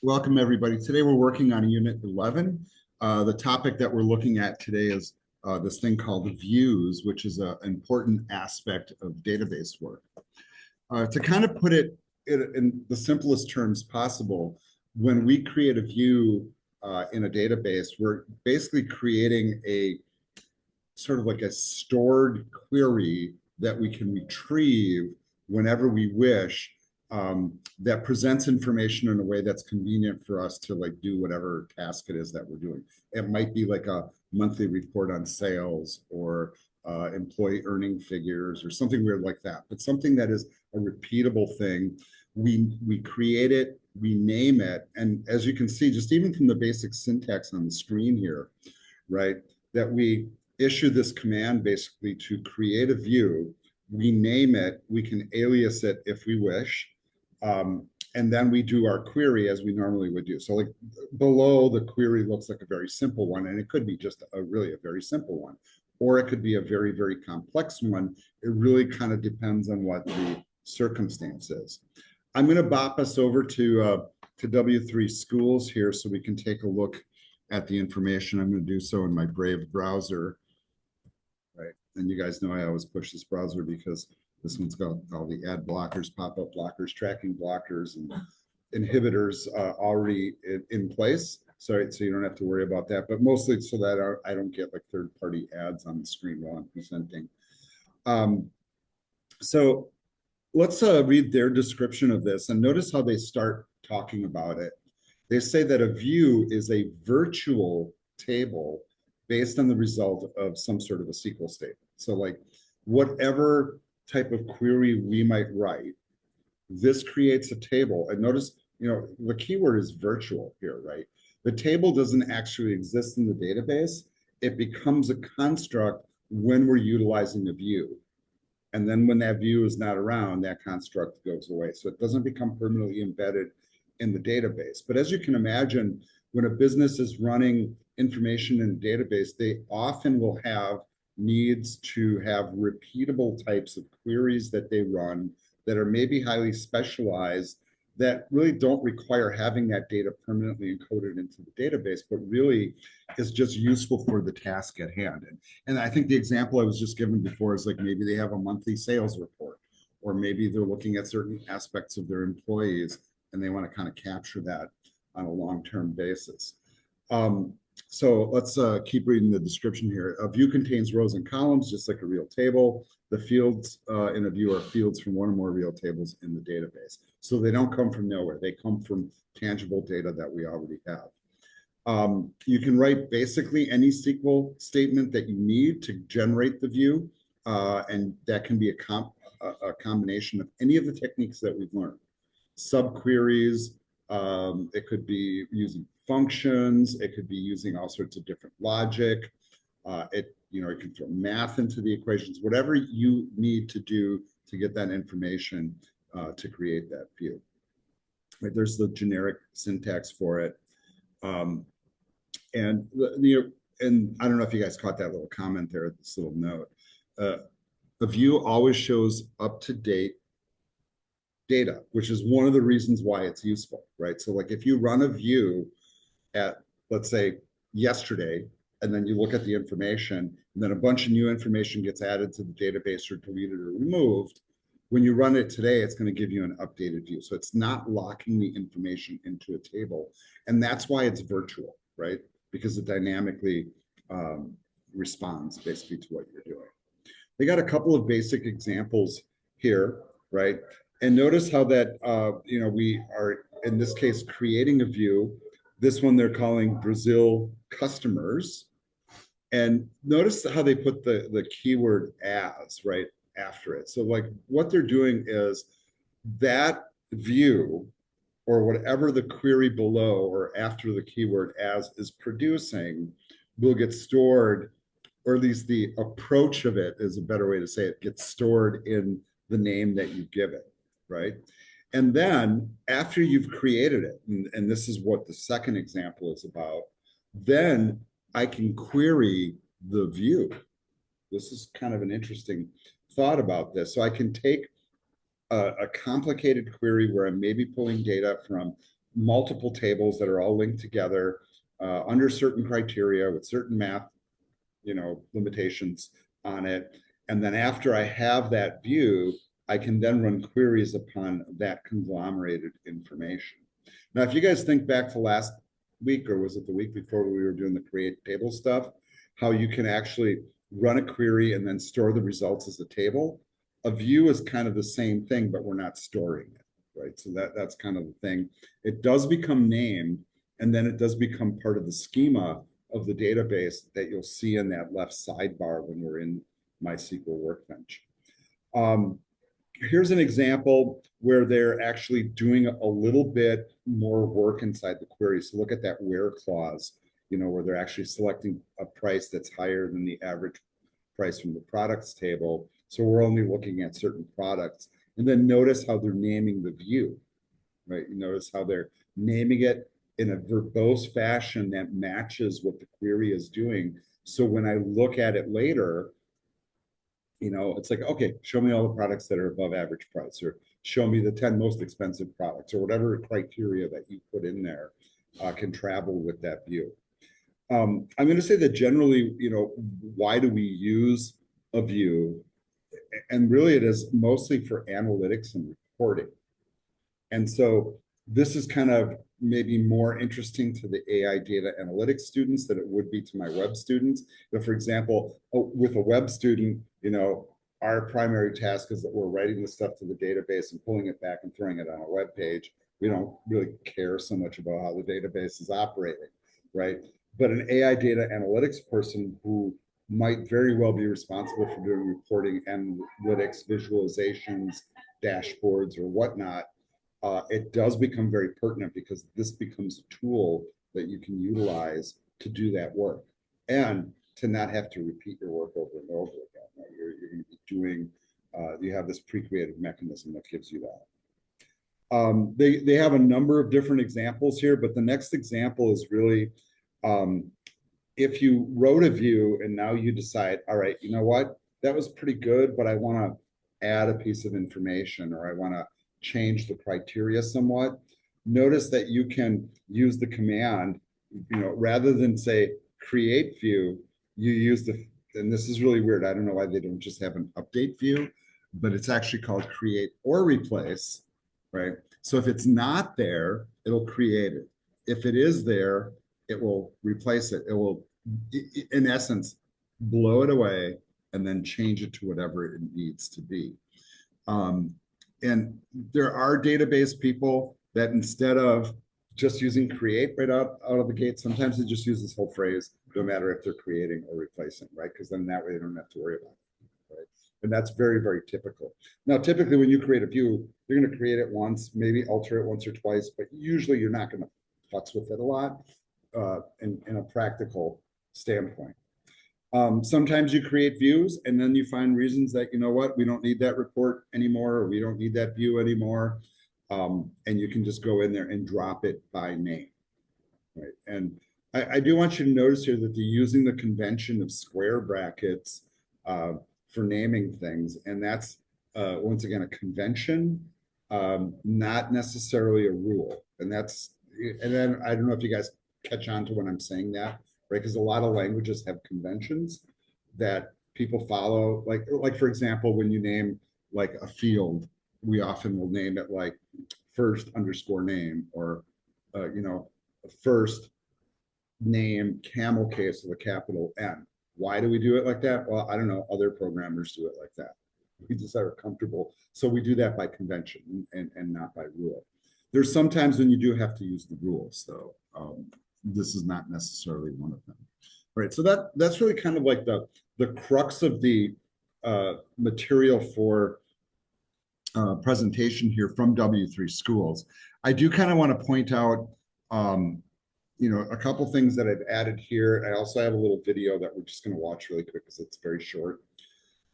Welcome, everybody. Today we're working on Unit 11. The topic that we're looking at today is this thing called views, which is an important aspect of database work. To kind of put it in the simplest terms possible, when we create a view in a database, we're basically creating a sort of like a stored query that we can retrieve whenever we wish, that presents information in a way that's convenient for us to like do whatever task it is that we're doing. It might be like a monthly report on sales or employee earning figures or something weird like that, but something that is a repeatable thing. We create it, we name it, and as you can see, just even from the basic syntax on the screen here, right, that we issue this command basically to create a view. We name it, we can alias it if we wish, and then we do our query as we normally would do. So like below, the query looks like a very simple one, and it could be just really a very simple one, or it could be a very, very complex one. It really kind of depends on what the circumstance is. I'm going to bop us over to W3 Schools here so we can take a look at the information. I'm going to do so in my Brave browser, right? And you guys know I always push this browser because this one's got all the ad blockers, pop-up blockers, tracking blockers, and inhibitors already in place. So you don't have to worry about that, but mostly so that I don't get like third-party ads on the screen while I'm presenting. So let's read their description of this and notice how they start talking about it. They say that a view is a virtual table based on the result of some sort of a SQL statement. So like whatever type of query we might write, this creates a table. And notice, the keyword is virtual here, right? The table doesn't actually exist in the database. It becomes a construct when we're utilizing a view. And then when that view is not around, that construct goes away. So it doesn't become permanently embedded in the database. But as you can imagine, when a business is running information in a database, they often will have needs to have repeatable types of queries that they run that are maybe highly specialized, that really don't require having that data permanently encoded into the database, but really is just useful for the task at hand. And I think the example I was just given before is like maybe they have a monthly sales report, or maybe they're looking at certain aspects of their employees and they want to kind of capture that on a long-term basis. So let's keep reading the description here. A view contains rows and columns, just like a real table. The fields in a view are fields from one or more real tables in the database. So they don't come from nowhere. They come from tangible data that we already have. You can write basically any SQL statement that you need to generate the view, and that can be a combination of any of the techniques that we've learned. Subqueries, it could be using functions, it could be using all sorts of different logic. It can throw math into the equations, whatever you need to do to get that information to create that view. Right, there's the generic syntax for it. And I don't know if you guys caught that little comment there, this little note. The view always shows up-to-date data, which is one of the reasons why it's useful, right? So like if you run a view at, let's say, yesterday, and then you look at the information, and then a bunch of new information gets added to the database or deleted or removed, when you run it today, it's going to give you an updated view. So it's not locking the information into a table. And that's why it's virtual, right? Because it dynamically responds basically to what you're doing. They got a couple of basic examples here, right? And notice how that, we are, in this case, creating a view. This one they're calling Brazil customers. And notice how they put the keyword as, right, after it. So like what they're doing is that view, or whatever the query below or after the keyword as is producing, will get stored, or at least the approach of it is a better way to say it, gets stored in the name that you give it, right? And then after you've created it, and this is what the second example is about, then I can query the view. This is kind of an interesting thought about this. So I can take a complicated query where I'm maybe pulling data from multiple tables that are all linked together under certain criteria with certain math, limitations on it. And then after I have that view, I can then run queries upon that conglomerated information. Now, if you guys think back to last week, or was it the week before we were doing the create table stuff, how you can actually run a query and then store the results as a table. A view is kind of the same thing, but we're not storing it, right? So that's kind of the thing. It does become named, and then it does become part of the schema of the database that you'll see in that left sidebar when we're in MySQL Workbench. Here's an example where they're actually doing a little bit more work inside the query. So look at that where clause, where they're actually selecting a price that's higher than the average price from the products table. So we're only looking at certain products. And then notice how they're naming the view, right? You notice how they're naming it in a verbose fashion that matches what the query is doing. So when I look at it later, it's like, okay, show me all the products that are above average price, or show me the 10 most expensive products, or whatever criteria that you put in there can travel with that view. I'm going to say that generally, why do we use a view? And really it is mostly for analytics and reporting. And so this is kind of maybe more interesting to the AI data analytics students than it would be to my web students. But for example, with a web student, our primary task is that we're writing the stuff to the database and pulling it back and throwing it on a web page. We don't really care so much about how the database is operating, right? But an AI data analytics person who might very well be responsible for doing reporting, analytics, visualizations, dashboards, or whatnot, it does become very pertinent because this becomes a tool that you can utilize to do that work and to not have to repeat your work over and over again. Right? You're going to be doing, you have this pre-created mechanism that gives you that. They have a number of different examples here, but the next example is really, if you wrote a view and now you decide, all right, you know what, that was pretty good, but I want to add a piece of information, or I want to change the criteria somewhat. Notice that you can use the command, rather than say create view, you use and this is really weird. I don't know why they don't just have an update view, but it's actually called create or replace, right? So if it's not there, it'll create it. If it is there, it will replace it. It will, in essence, blow it away and then change it to whatever it needs to be. And there are database people that instead of just using create right out of the gate, sometimes they just use this whole phrase, no matter if they're creating or replacing, right? Because then that way they don't have to worry about it, right? And that's very, very typical. Now, typically when you create a view, you're going to create it once, maybe alter it once or twice, but usually you're not going to futz with it a lot in a practical standpoint. Sometimes you create views and then you find reasons that, we don't need that report anymore, or we don't need that view anymore. And you can just go in there and drop it by name, right? And I do want you to notice here that they're using the convention of square brackets for naming things. And that's, once again, a convention, not necessarily a rule. And then I don't know if you guys catch on to when I'm saying that, right? Because a lot of languages have conventions that people follow. Like for example, when you name like a field, we often will name it like first underscore name, or first name camel case with a capital N. Why do we do it like that? Well, I don't know. Other programmers do it like that. We just are comfortable. So we do that by convention and not by rule. There's sometimes when you do have to use the rules, though. This is not necessarily one of them. Right. So that's really kind of like the crux of the material for presentation here from W3 Schools. I do kind of want to point out a couple things that I've added here. I also have a little video that we're just going to watch really quick because it's very short.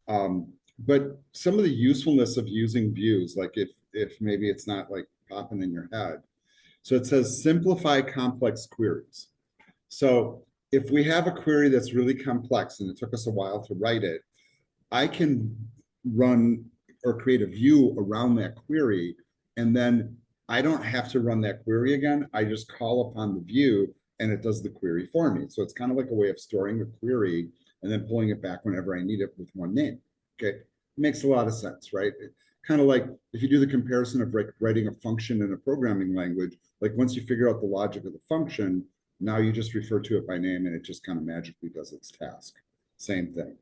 But some of the usefulness of using views, like if maybe it's not like popping in your head. So it says simplify complex queries. So if we have a query that's really complex and it took us a while to write it, I can run or create a view around that query, and then I don't have to run that query again. I just call upon the view and it does the query for me. So it's kind of like a way of storing the query and then pulling it back whenever I need it with one name. Okay, it makes a lot of sense, right? Kind of like if you do the comparison of writing a function in a programming language, like once you figure out the logic of the function, now you just refer to it by name and it just kind of magically does its task. Same thing.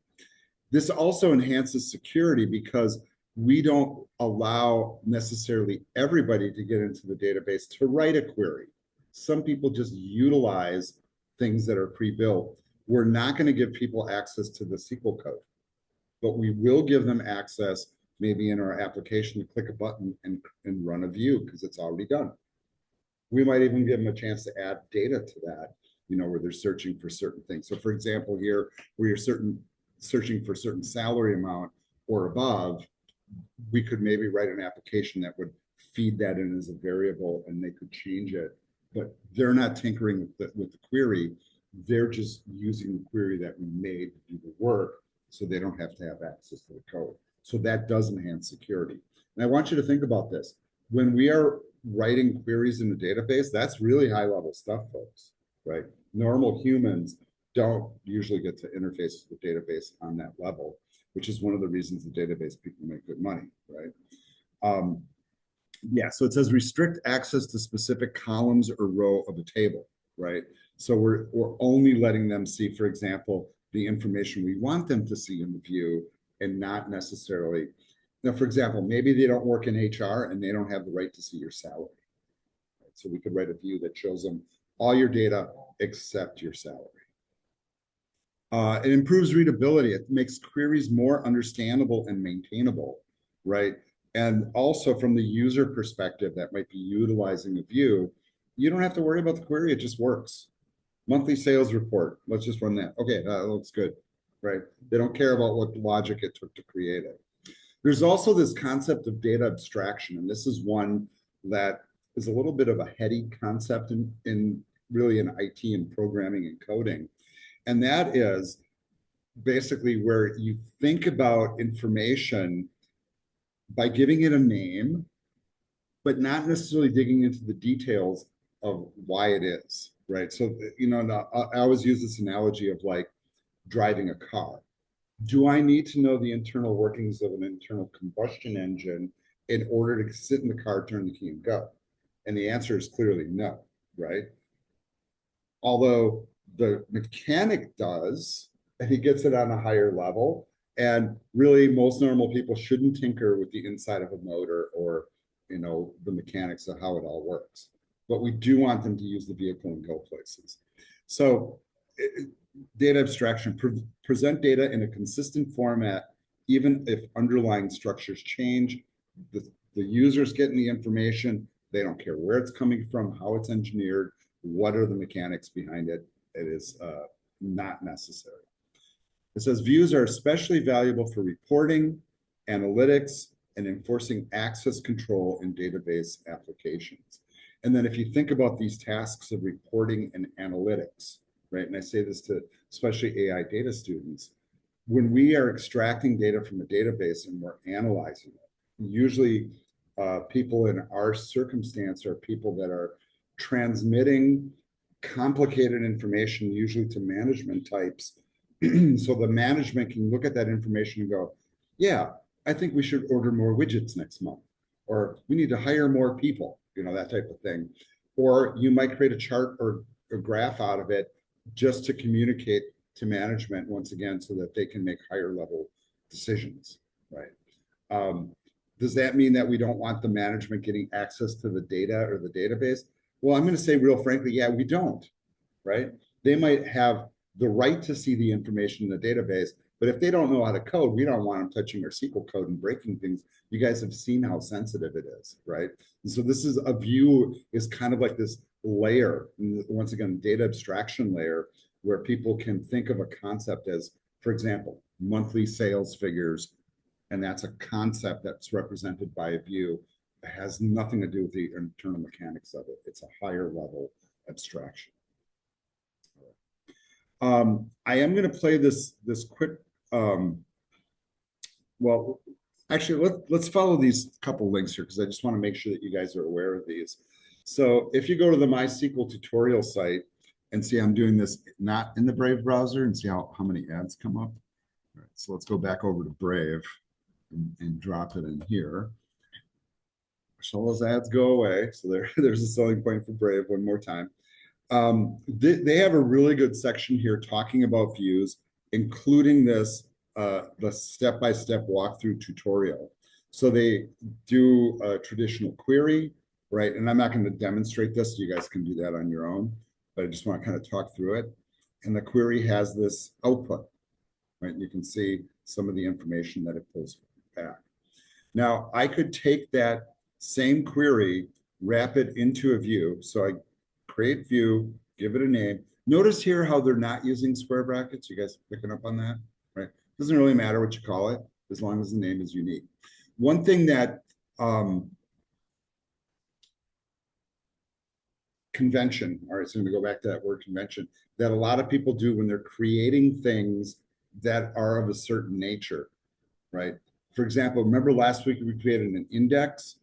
This also enhances security because we don't allow necessarily everybody to get into the database to write a query. Some people just utilize things that are pre-built. We're not going to give people access to the SQL code, but we will give them access maybe in our application to click a button and run a view because it's already done. We might even give them a chance to add data to that, where they're searching for certain things. So for example, here, where you're searching for certain salary amount or above, we could maybe write an application that would feed that in as a variable and they could change it. But they're not tinkering with the query. They're just using the query that we made to do the work so they don't have to have access to the code. So that does enhance security. And I want you to think about this. When we are writing queries in the database, that's really high level stuff, folks, right? Normal humans don't usually get to interface with the database on that level, which is one of the reasons the database people make good money, right? Yeah, so it says restrict access to specific columns or row of a table, right? So we're only letting them see, for example, the information we want them to see in the view and not necessarily, now, for example, maybe they don't work in HR and they don't have the right to see your salary. Right? So we could write a view that shows them all your data except your salary. It improves readability. It makes queries more understandable and maintainable, right? And also from the user perspective that might be utilizing a view, you don't have to worry about the query. It just works. Monthly sales report. Let's just run that. Okay, that looks good, right? They don't care about what logic it took to create it. There's also this concept of data abstraction, and this is one that is a little bit of a heady concept in really in IT and programming and coding. And that is basically where you think about information by giving it a name, but not necessarily digging into the details of why it is, right? So, I always use this analogy of like driving a car. Do I need to know the internal workings of an internal combustion engine in order to sit in the car, turn the key, and go? And the answer is clearly no, right? Although the mechanic does, and he gets it on a higher level. And really, most normal people shouldn't tinker with the inside of a motor or, the mechanics of how it all works. But we do want them to use the vehicle and go places. So data abstraction, present data in a consistent format, even if underlying structures change. The user's getting the information. They don't care where it's coming from, how it's engineered, what are the mechanics behind it. It is not necessary. It says views are especially valuable for reporting, analytics, and enforcing access control in database applications. And then if you think about these tasks of reporting and analytics, right? And I say this to especially AI data students, when we are extracting data from a database and we're analyzing it, usually people in our circumstance are people that are transmitting complicated information, usually to management types. So the management can look at that information and go, yeah, I think we should order more widgets next month, or we need to hire more people, that type of thing. Or you might create a chart or a graph out of it just to communicate to management once again, so that they can make higher level decisions, right? Does that mean that we don't want the management getting access to the data or the database? Well, I'm going to say real frankly, yeah, we don't, right? They might have the right to see the information in the database, but if they don't know how to code, we don't want them touching our SQL code and breaking things. You guys have seen how sensitive it is, right? And so this is a view is kind of like this layer, once again, data abstraction layer, where people can think of a concept as, for example, monthly sales figures, and that's a concept that's represented by a view. It has nothing to do with the internal mechanics of it. It's a higher level abstraction. I am going to play this quick. Well, Actually, let's follow these couple links here because I just want to make sure that you guys are aware of these. So if you go to the MySQL tutorial site and see I'm doing this not in the Brave browser and see how many ads come up. All right, so let's go back over to Brave and drop it in here. Shall those ads go away? So there's a selling point for Brave one more time. They have a really good section here talking about views, including this the step-by-step walkthrough tutorial. So they do a traditional query, right? And I'm not going to demonstrate this. You guys can do that on your own, but I just want to kind of talk through it. And the query has this output, right? You can see some of the information that it pulls back. Now, I could take that same query, wrap it into a view. So I create view, give it a name. Notice here how they're not using square brackets. You guys picking up on that, right? Doesn't really matter what you call it, as long as the name is unique. One thing that convention, all right, so I'm gonna go back to that word convention, that a lot of people do when they're creating things that are of a certain nature, right? For example, remember last week we created an index,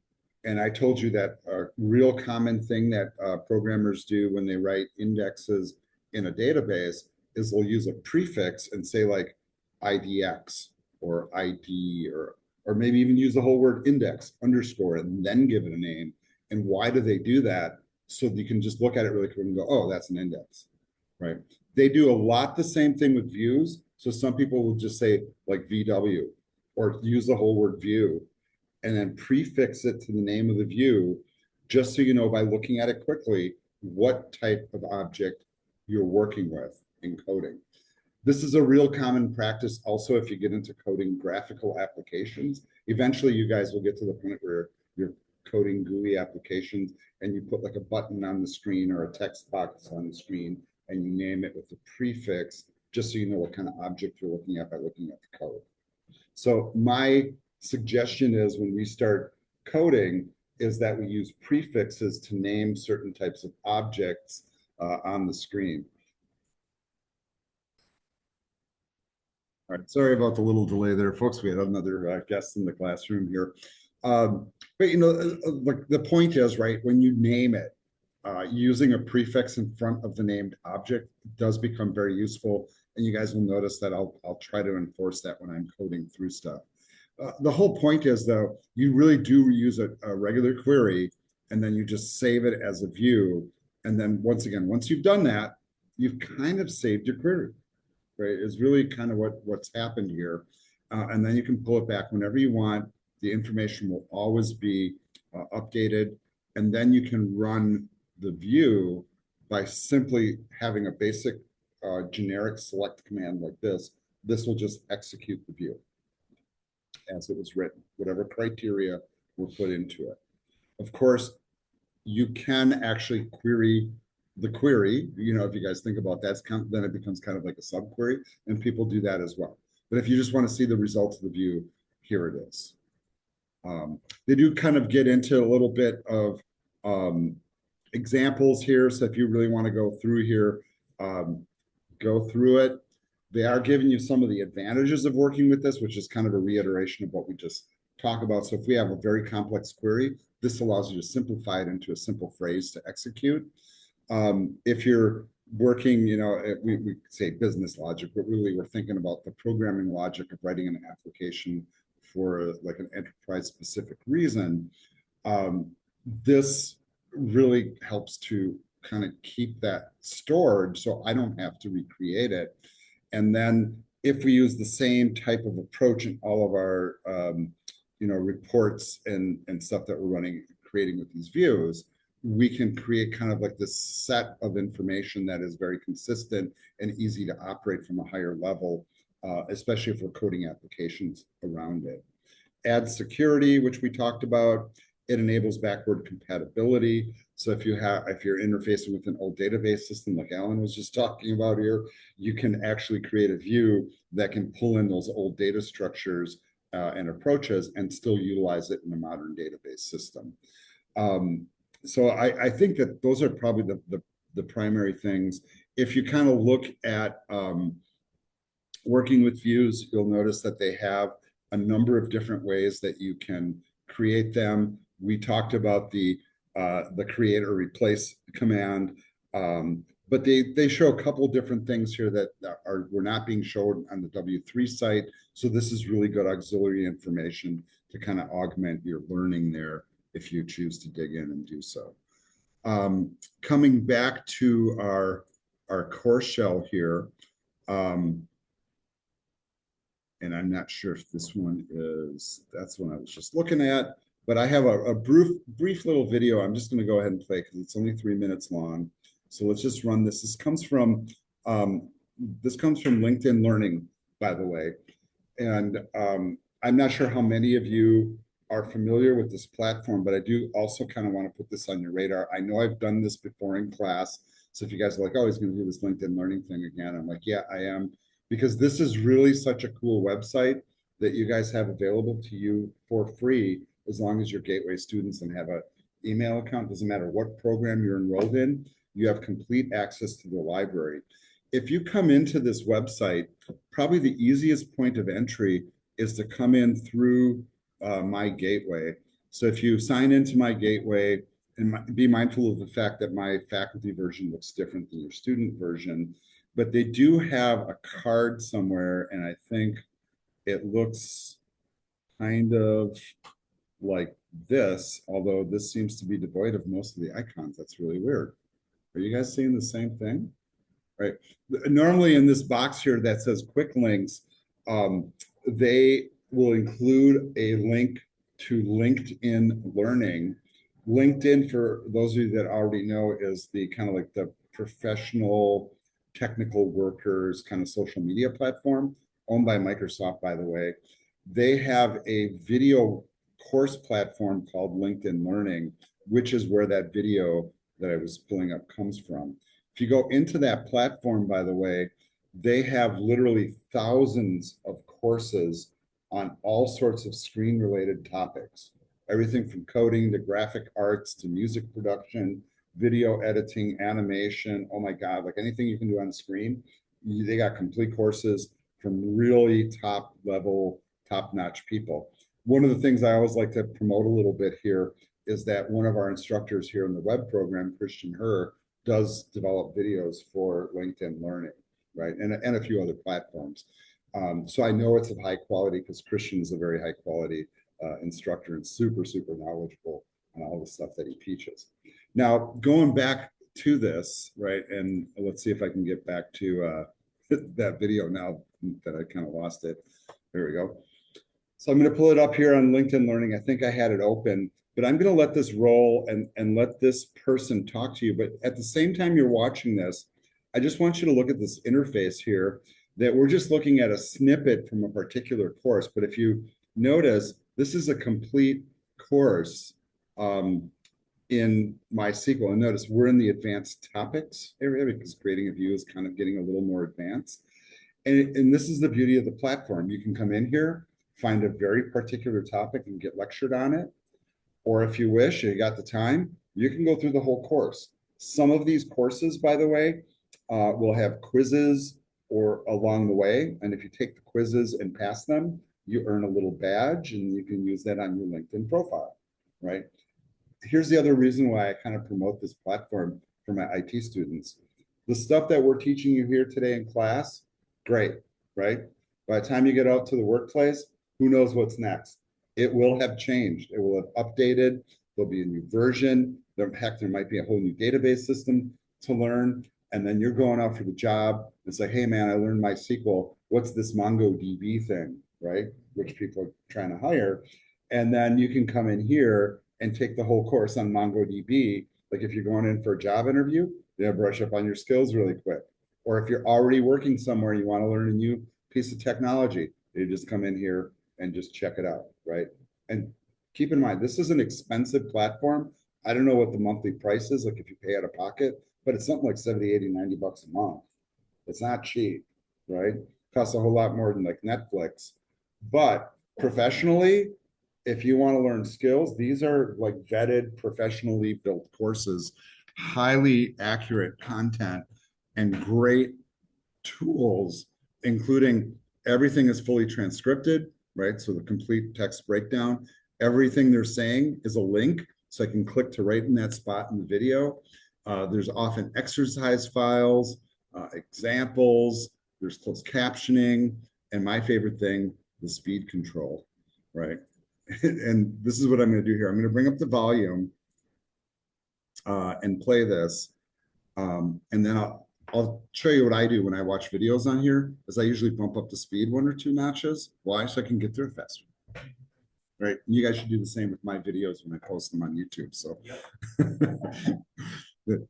and I told you that a real common thing that programmers do when they write indexes in a database is they'll use a prefix and say like IDX or ID or maybe even use the whole word index, underscore, and then give it a name. And why do they do that? So you can just look at it really quick and go, oh, that's an index, right? They do a lot the same thing with views. So some people will just say like VW or use the whole word view and then prefix it to the name of the view, just so you know by looking at it quickly what type of object you're working with in coding. This is a real common practice also if you get into coding graphical applications. Eventually, you guys will get to the point where you're coding GUI applications and you put like a button on the screen or a text box on the screen and you name it with a prefix just so you know what kind of object you're looking at by looking at the code. So my suggestion is when we start coding is that we use prefixes to name certain types of objects on the screen. All right, sorry about the little delay there, folks. We had another guest in the classroom here. But like the point is, right, when you name it, using a prefix in front of the named object does become very useful. And you guys will notice that I'll try to enforce that when I'm coding through stuff. The whole point is, though, you really do use a regular query, and then you just save it as a view. And then once again, once you've done that, you've kind of saved your query, right? Is really kind of what's happened here. And then you can pull it back whenever you want. The information will always be updated. And then you can run the view by simply having a basic generic select command like this. This will just execute the view as it was written, whatever criteria were put into it. Of course, you can actually query the query. If you guys think about that, then it becomes kind of like a subquery, and people do that as well. But if you just want to see the results of the view, here it is. They do kind of get into a little bit of examples here. So if you really want to go through here, go through it. They are giving you some of the advantages of working with this, which is kind of a reiteration of what we just talked about. So if we have a very complex query, this allows you to simplify it into a simple phrase to execute. If you're working, we say business logic, but really we're thinking about the programming logic of writing an application for like an enterprise specific reason. This really helps to kind of keep that stored so I don't have to recreate it. And then if we use the same type of approach in all of our reports and stuff that we're running, creating with these views, we can create kind of like this set of information that is very consistent and easy to operate from a higher level, especially if we're coding applications around it. Add security, which we talked about. It enables backward compatibility. So if you're interfacing with an old database system like Alan was just talking about here, you can actually create a view that can pull in those old data structures and approaches and still utilize it in a modern database system. So I think that those are probably the primary things. If you kind of look at working with views, you'll notice that they have a number of different ways that you can create them. We talked about the create or replace command, but they show a couple different things here that were not being shown on the W3 site. So this is really good auxiliary information to kind of augment your learning there if you choose to dig in and do so. Coming back to our course shell here, and I'm not sure if this one that's one I was just looking at, but I have a brief little video. I'm just going to go ahead and play because it's only 3 minutes long. So let's just run this. This comes from LinkedIn Learning, by the way. And I'm not sure how many of you are familiar with this platform, but I do also kind of want to put this on your radar. I know I've done this before in class. So if you guys are like, oh, he's going to do this LinkedIn Learning thing again, I'm like, yeah, I am. Because this is really such a cool website that you guys have available to you for free as long as you're Gateway students and have an email account. Doesn't matter what program you're enrolled in, you have complete access to the library. If you come into this website, probably the easiest point of entry is to come in through My Gateway. So if you sign into My Gateway, and be mindful of the fact that my faculty version looks different than your student version, but they do have a card somewhere, and I think it looks kind of like this, although this seems to be devoid of most of the icons. That's really weird. Are you guys seeing the same thing? Right. Normally in this box here that says quick links, they will include a link to LinkedIn Learning. LinkedIn, for those of you that already know, is the kind of like the professional technical workers kind of social media platform owned by Microsoft, by the way. They have a video course platform called LinkedIn Learning, which is where that video that I was pulling up comes from. If you go into that platform, by the way, they have literally thousands of courses on all sorts of screen-related topics. Everything from coding to graphic arts to music production, video editing, animation. Oh my God, like anything you can do on the screen, they got complete courses from really top level, top-notch people. One of the things I always like to promote a little bit here is that one of our instructors here in the web program, Christian Herr, does develop videos for LinkedIn Learning, right? And a few other platforms. So I know it's of high quality because Christian is a very high quality instructor and super, super knowledgeable on all the stuff that he teaches. Now, going back to this, right? And let's see if I can get back to that video now that I kind of lost it. There we go. So I'm going to pull it up here on LinkedIn Learning. I think I had it open, but I'm going to let this roll and let this person talk to you. But at the same time you're watching this, I just want you to look at this interface here that we're just looking at a snippet from a particular course. But if you notice, this is a complete course in MySQL. And notice we're in the advanced topics area because creating a view is kind of getting a little more advanced. And this is the beauty of the platform. You can come in here, find a very particular topic and get lectured on it. Or if you wish, you got the time, you can go through the whole course. Some of these courses, by the way, will have quizzes or along the way. And if you take the quizzes and pass them, you earn a little badge and you can use that on your LinkedIn profile, right? Here's the other reason why I kind of promote this platform for my IT students. The stuff that we're teaching you here today in class, great, right? By the time you get out to the workplace, who knows what's next? It will have changed. It will have updated. There'll be a new version. Heck, there might be a whole new database system to learn. And then you're going out for the job. It's like, hey, man, I learned MySQL. What's this MongoDB thing, right? Which people are trying to hire. And then you can come in here and take the whole course on MongoDB. Like if you're going in for a job interview, you brush up on your skills really quick. Or if you're already working somewhere, you want to learn a new piece of technology, you just come in here and just check it out, right? And keep in mind, this is an expensive platform. I don't know what the monthly price is, like if you pay out of pocket, but it's something like 70, 80, 90 bucks a month. It's not cheap, right? It costs a whole lot more than like Netflix. But professionally, if you want to learn skills, these are like vetted, professionally built courses, highly accurate content, and great tools, including everything is fully transcripted. right? So the complete text breakdown, everything they're saying is a link, so I can click to right in that spot in the video. There's often exercise files, examples, there's closed captioning, and my favorite thing, the speed control, right? And this is what I'm going to do here. I'm going to bring up the volume and play this. And then I'll show you what I do when I watch videos on here, is I usually bump up the speed 1 or 2 notches. Why? So I can get through it faster. Right? And you guys should do the same with my videos when I post them on YouTube. So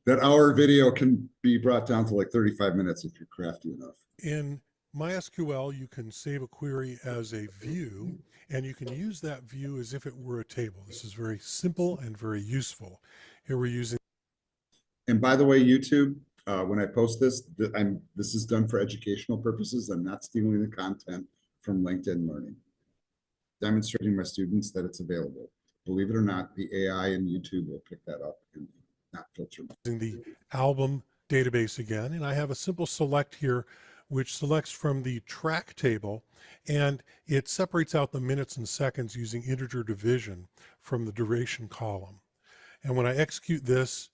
that hour video can be brought down to like 35 minutes if you're crafty enough. In MySQL, you can save a query as a view, and you can use that view as if it were a table. This is very simple and very useful. Here we're using. And by the way, YouTube, when I post this, this is done for educational purposes. I'm not stealing the content from LinkedIn Learning. Demonstrating my students that it's available. Believe it or not, the AI and YouTube will pick that up and not filter. Using the album database again, and I have a simple select here which selects from the track table, and it separates out the minutes and seconds using integer division from the duration column. And when I execute this,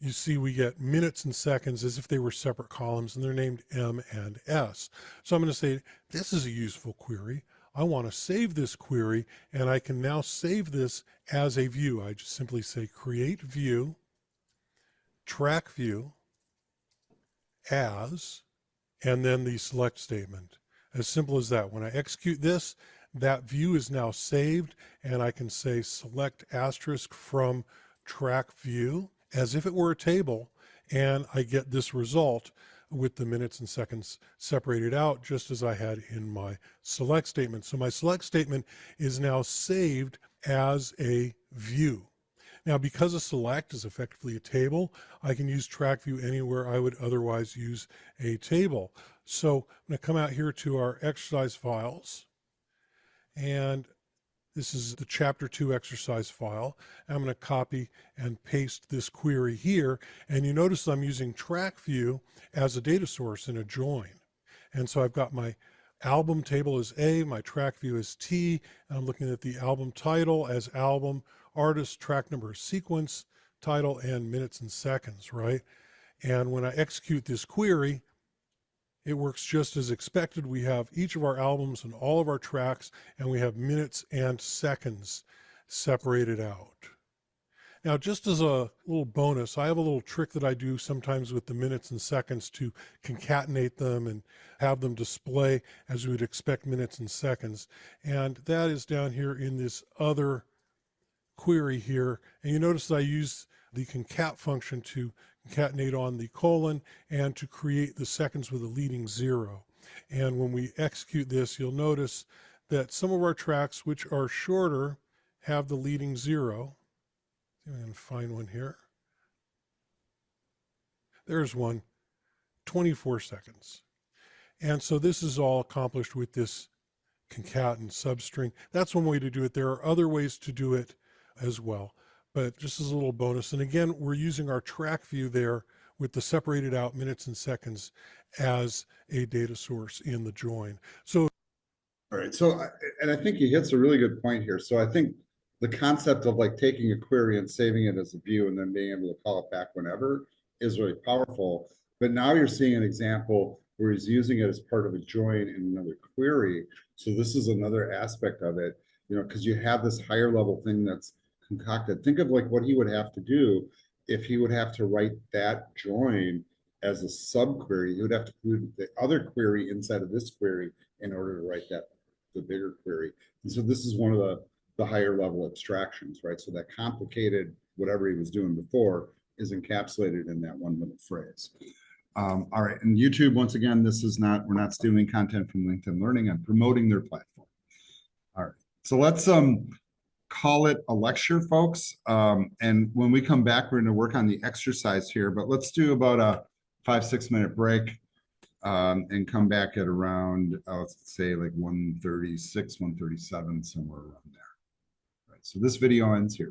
you see we get minutes and seconds as if they were separate columns, and they're named M and S. So I'm going to say, this is a useful query. I want to save this query, and I can now save this as a view. I just simply say create view, track view, as, and then the select statement. As simple as that. When I execute this, that view is now saved, and I can say select asterisk from track view as if it were a table, and I get this result with the minutes and seconds separated out, just as I had in my select statement. So my select statement is now saved as a view. Now, because a select is effectively a table, I can use track view anywhere I would otherwise use a table. So I'm going to come out here to our exercise files, and this is the chapter 2 exercise file. I'm going to copy and paste this query here. And you notice I'm using track view as a data source in a join. And so I've got my album table as A, my track view as T, and I'm looking at the album title as album, artist, track number, sequence, title, and minutes and seconds, right? And when I execute this query, it works just as expected. We have each of our albums and all of our tracks, and we have minutes and seconds separated out. Now, just as a little bonus, I have a little trick that I do sometimes with the minutes and seconds to concatenate them and have them display as we would expect minutes and seconds. And that is down here in this other query here. And you notice that I use the concat function to concatenate on the colon and to create the seconds with a leading 0. And when we execute this, you'll notice that some of our tracks, which are shorter, have the leading 0. See if I can find one here. There's one, 24 seconds. And so this is all accomplished with this concat and substring. That's one way to do it. There are other ways to do it as well, but just as a little bonus. And again, we're using our track view there with the separated out minutes and seconds as a data source in the join. So, all right. So, and I think he hits a really good point here. So I think the concept of like taking a query and saving it as a view and then being able to call it back whenever is really powerful. But now you're seeing an example where he's using it as part of a join in another query. So this is another aspect of it, you know, because you have this higher level thing that's concocted. Think of like what he would have to do if he would have to write that join as a subquery. He would have to include the other query inside of this query in order to write that, the bigger query. And so this is one of the higher level abstractions, right? So that complicated whatever he was doing before is encapsulated in that one little phrase. All right, and YouTube, once again, this is not, we're not stealing content from LinkedIn Learning. I'm promoting their platform. All right, so let's call it a lecture, folks. And when we come back, we're going to work on the exercise here, but let's do about a 5-6 minute break and come back at around, let's say like 1:36, 1:37, somewhere around there. All right, so this video ends here.